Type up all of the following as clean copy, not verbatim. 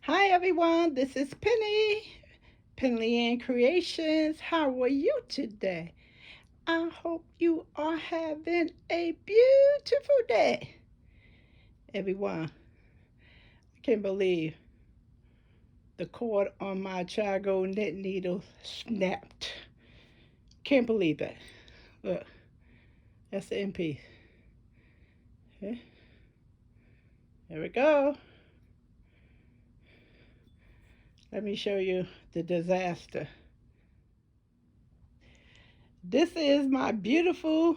Hi everyone, this is Penley-Ann Creations. How are you today? I hope you are having a beautiful day. Everyone, I can't believe the cord on my ChiaGoo knit needle snapped. Can't believe that. Look, that's the end piece. Okay, there we go. Let me show you the disaster. This is my beautiful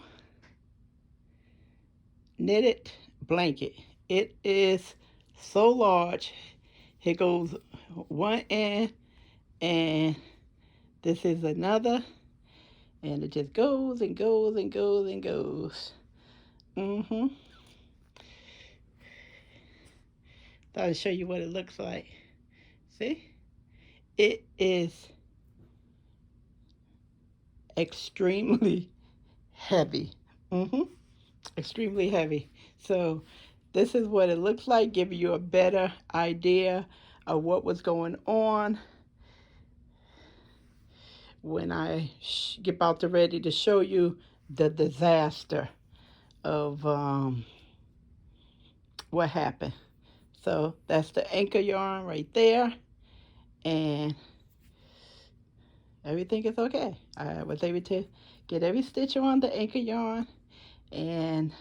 knitted blanket. It is so large. Here goes one end, and this is another, and it just goes and goes and goes and goes. Mm-hmm. Thought I'd show you what it looks like. See? It is extremely heavy. Mm-hmm. Extremely heavy. So this is what it looks like, giving you a better idea of what was going on when I get about to ready to show you the disaster of what happened. So that's the anchor yarn right there, and everything is okay. I was able to get every stitch on the anchor yarn, and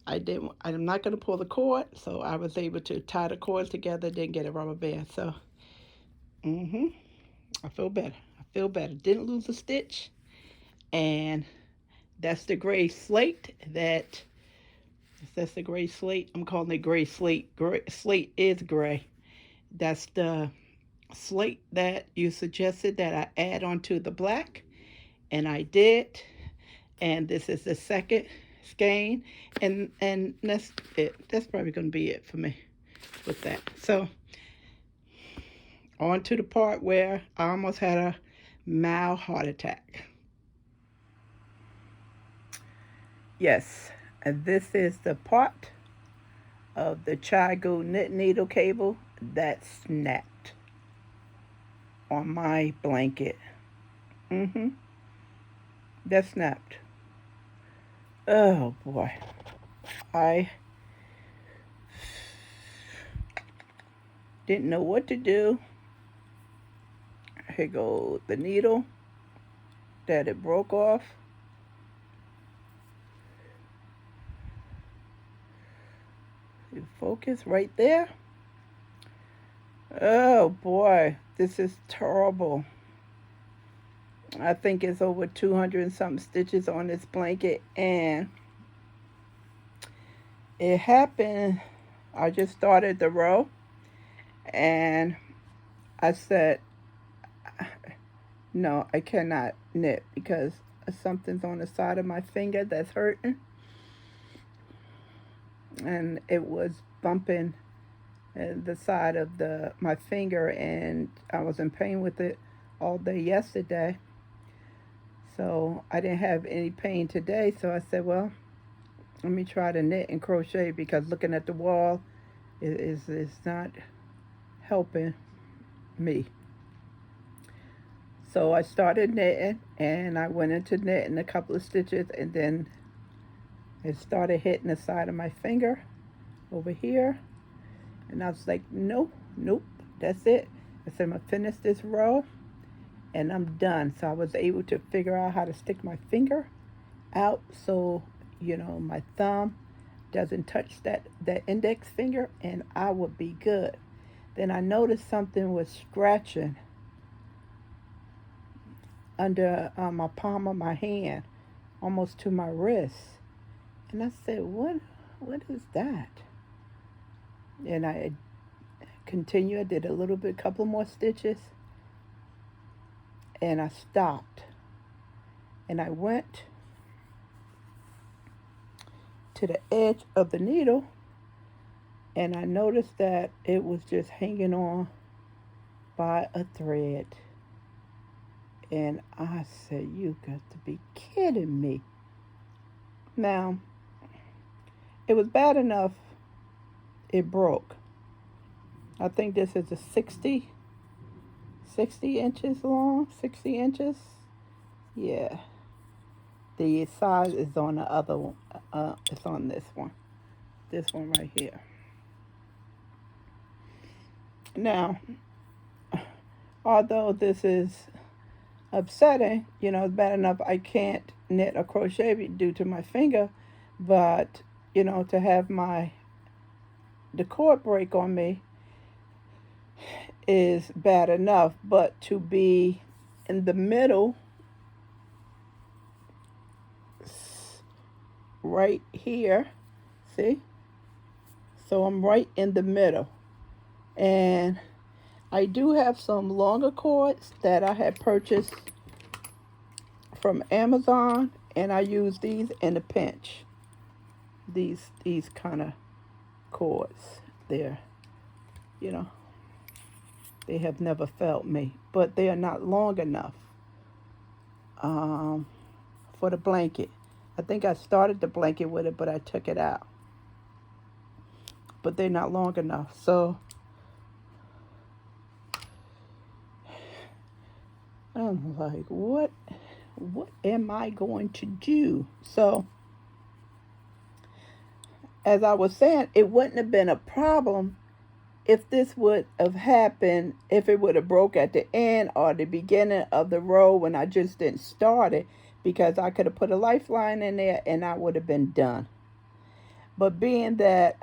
I didn't. I'm not going to pull the cord, so I was able to tie the cords together, then get a rubber band. So, mm-hmm, I feel better. I feel better. Didn't lose a stitch, and that's the gray slate that. That's the gray slate. I'm calling it gray slate. Slate is gray. That's the slate that you suggested that I add onto the black, and I did. And this is the second skein, and that's it. That's probably going to be it for me with that. So on to the part where I almost had a mild heart attack. Yes, and this is the part of the ChiaGoo knit needle cable that snapped on my blanket. Mm-hmm. That snapped. Oh boy. I didn't know what to do. Here goes the needle that it broke off. You focus right there. Oh boy, this is terrible. I think it's over 200 and something stitches on this blanket, and it happened. I just started the row, and I said, no, I cannot knit because something's on the side of my finger that's hurting, and it was bumping the side of the my finger, and I was in pain with it all day yesterday. So I didn't have any pain today. So I said, well, let me try to knit and crochet because looking at the wall is not helping me. So I started knitting, and I went into knitting a couple of stitches, and then it started hitting the side of my finger over here. And I was like, nope, nope, that's it. I said, I'm going to finish this row and I'm done. So I was able to figure out how to stick my finger out so, my thumb doesn't touch that index finger, and I would be good. Then I noticed something was scratching under my palm of my hand, almost to my wrist. And I said, what is that? And I continued, I did a little bit, couple more stitches, and I stopped. And I went to the edge of the needle, and I noticed that it was just hanging on by a thread. And I said, you got to be kidding me. Now, it was bad enough it broke. I think this is a 60 inches long, 60 inches. Yeah. The size is on the other one. It's on this one right here. Now, although this is upsetting, it's bad enough I can't knit or crochet due to my finger, but to have the cord break on me is bad enough, but to be in the middle, right here, see? So I'm right in the middle. And I do have some longer cords that I had purchased from Amazon, and I use these in a pinch. These kind of cords. They're, you know, they have never failed me, but they are not long enough um, for the blanket. I think I started the blanket with it, but I took it out. But they're not long enough. So I'm like, what am I going to do? So as I was saying, it wouldn't have been a problem if this would have happened, if it would have broke at the end or the beginning of the row when I just didn't start it, because I could have put a lifeline in there and I would have been done. But being that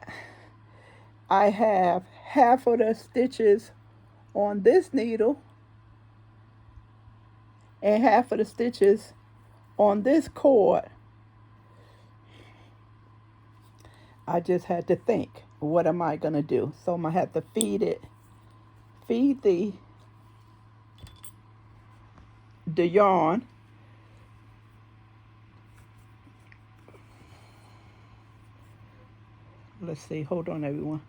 I have half of the stitches on this needle and half of the stitches on this cord, I just had to think, what am I going to do? So I'm going to have to feed the yarn. Let's see, hold on everyone.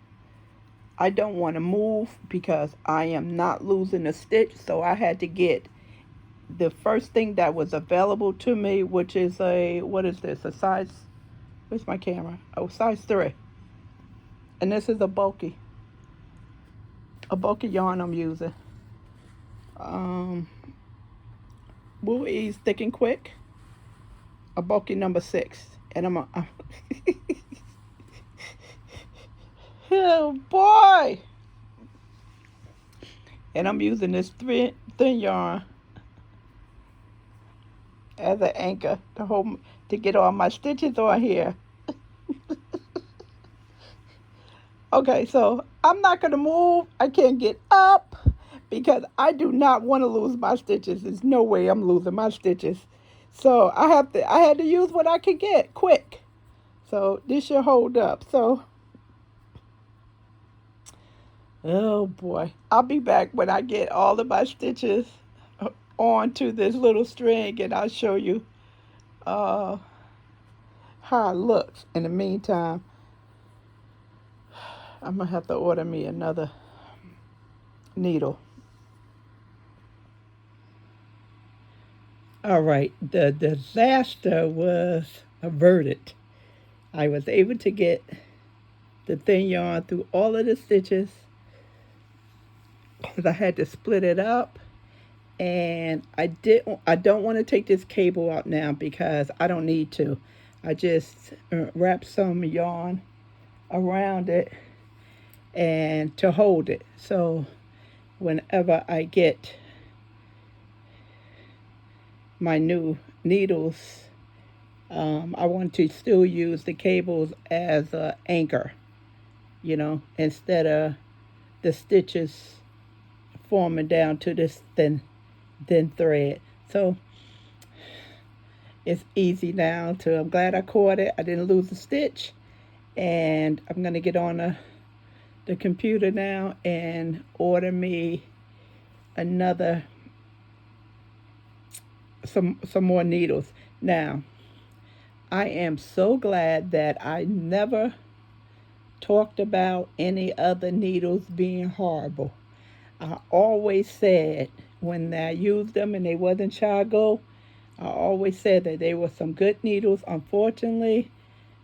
I don't want to move because I am not losing a stitch, so I had to get the first thing that was available to me, which is what is this, a size, where's my camera? Oh, size 3. And this is a bulky yarn I'm using. Wool Ease Thick and Quick, a bulky number 6. And I'm oh boy! And I'm using this thin yarn as an anchor to get all my stitches on here. Okay, so I'm not going to move. I can't get up because I do not want to lose my stitches. There's no way I'm losing my stitches. So I had to use what I could get quick. So this should hold up. So, oh boy. I'll be back when I get all of my stitches onto this little string, and I'll show you how it looks. In the meantime, I'm going to have to order me another needle. All right, the disaster was averted. I was able to get the thin yarn through all of the stitches because I had to split it up, and I don't want to take this cable out now because I don't need to. I just wrapped some yarn around it and to hold it. So whenever I get my new needles, I want to still use the cables as an anchor, instead of the stitches forming down to this thin thread. So it's easy now. I'm glad I caught it. I didn't lose a stitch. And I'm going to get on the computer now and order me another, some more needles. Now, I am so glad that I never talked about any other needles being horrible. I always said when I used them and they wasn't ChiaGoo, I always said that they were some good needles. Unfortunately,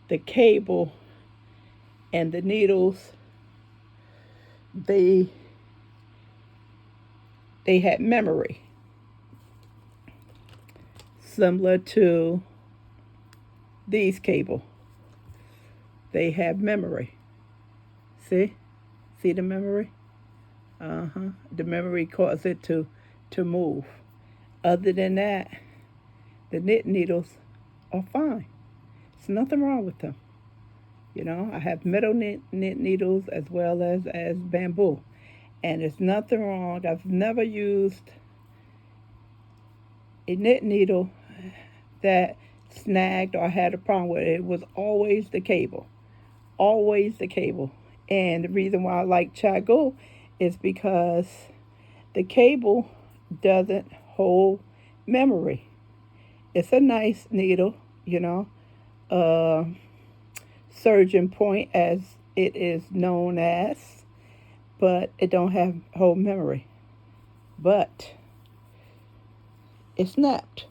the cable and the needles they had memory, similar to these cable. They have memory. See the memory. The memory causes it to move. Other than that, the knit needles are fine. There's nothing wrong with them. I have metal knit needles as well as bamboo, and there's nothing wrong. I've never used a knit needle that snagged or had a problem with it. It was always the cable, always the cable. And the reason why I like ChiaGoo is because the cable doesn't hold memory. It's a nice needle, uh, surgeon point as it is known as, but it don't have whole memory. But it snapped.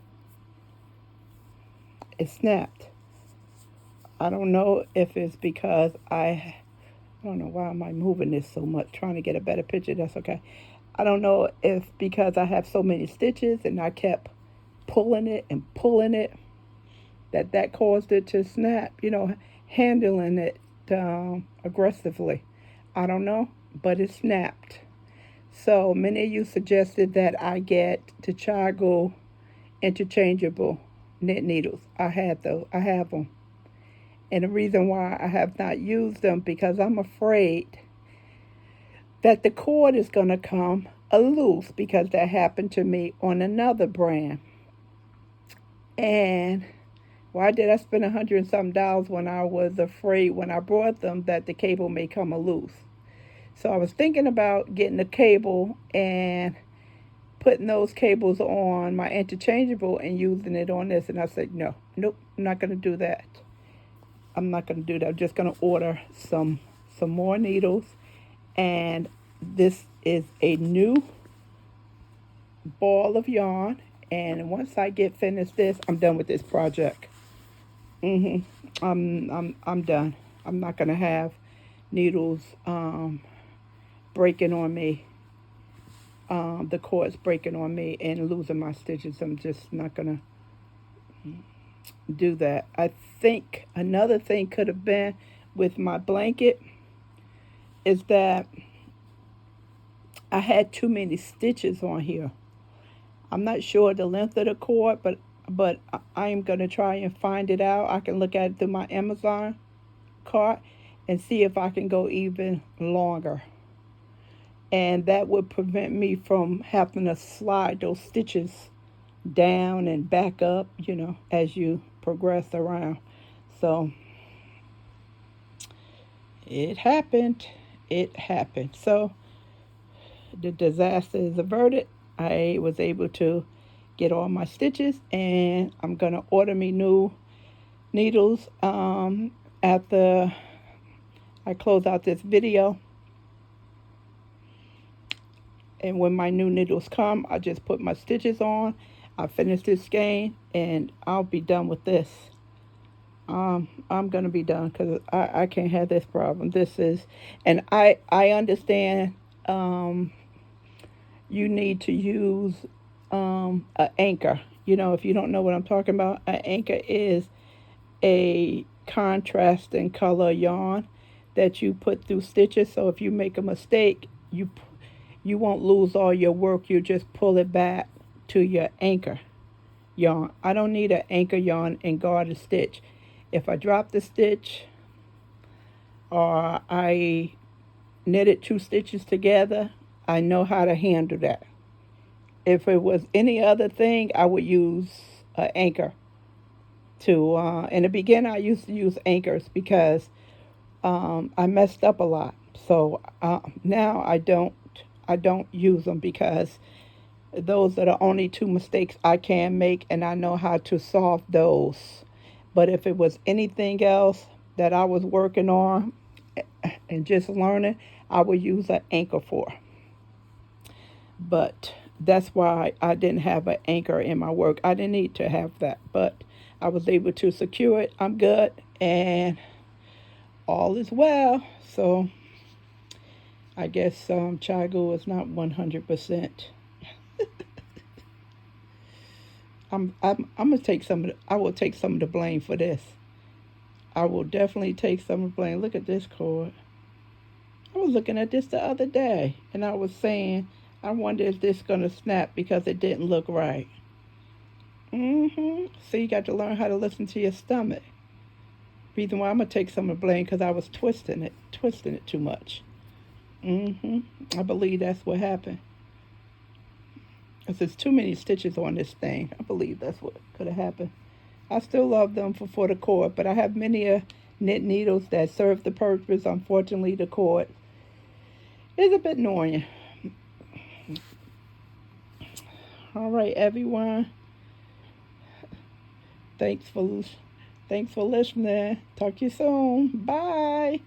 It snapped. I don't know if it's because I don't know why am I moving this so much, trying to get a better picture. That's okay. I don't know if because I have so many stitches and I kept pulling it and pulling it that caused it to snap. Handling it aggressively. I don't know, but it snapped. So many of you suggested that I get the ChiaGoo interchangeable knit needles. I have them. And the reason why I have not used them because I'm afraid that the cord is going to come loose because that happened to me on another brand. And why did I spend $100 and something when I was afraid when I brought them that the cable may come loose? So I was thinking about getting a cable and putting those cables on my interchangeable and using it on this. And I said, nope, I'm not going to do that. I'm not going to do that. I'm just going to order some more needles. And this is a new ball of yarn. And once I get finished this, I'm done with this project. I'm done. I'm not going to have needles breaking on me. The cords breaking on me and losing my stitches. I'm just not going to do that. I think another thing could have been with my blanket is that I had too many stitches on here. I'm not sure the length of the cord, but I am going to try and find it out. I can look at it through my Amazon cart and see if I can go even longer. And that would prevent me from having to slide those stitches down and back up, as you progress around. So it happened. So the disaster is averted. I was able to get all my stitches, and I'm going to order me new needles after I close out this video. And when my new needles come, I just put my stitches on. I finish this skein, and I'll be done with this. I'm going to be done because I can't have this problem. And I understand you need to use an anchor. If you don't know what I'm talking about, an anchor is a contrasting color yarn that you put through stitches. So if you make a mistake, you won't lose all your work. You just pull it back to your anchor yarn. I don't need an anchor yarn and guard a stitch. If I drop the stitch or I knitted 2 stitches together, I know how to handle that. If it was any other thing, I would use an anchor. In the beginning, I used to use anchors because I messed up a lot. So now I don't use them because those are the only 2 mistakes I can make, and I know how to solve those. But if it was anything else that I was working on and just learning, I would use an anchor for. But that's why I didn't have an anchor in my work. I didn't need to have that, but I was able to secure it. I'm good, and all is well. So I guess ChiaGoo is not 100%. I'm gonna take some of I will take some of the blame for this. I will definitely take some of the blame. Look at this cord. I was looking at this the other day, and I was saying, I wonder if this gonna snap because it didn't look right. So you got to learn how to listen to your stomach. Reason why I'm gonna take some of the blame because I was twisting it too much. I believe that's what happened. Cause there's too many stitches on this thing. I believe that's what could have happened. I still love them for the cord, but I have many knit needles that serve the purpose. Unfortunately, the cord is a bit annoying. All right, everyone. Thanks for thanks for listening. Talk to you soon. Bye.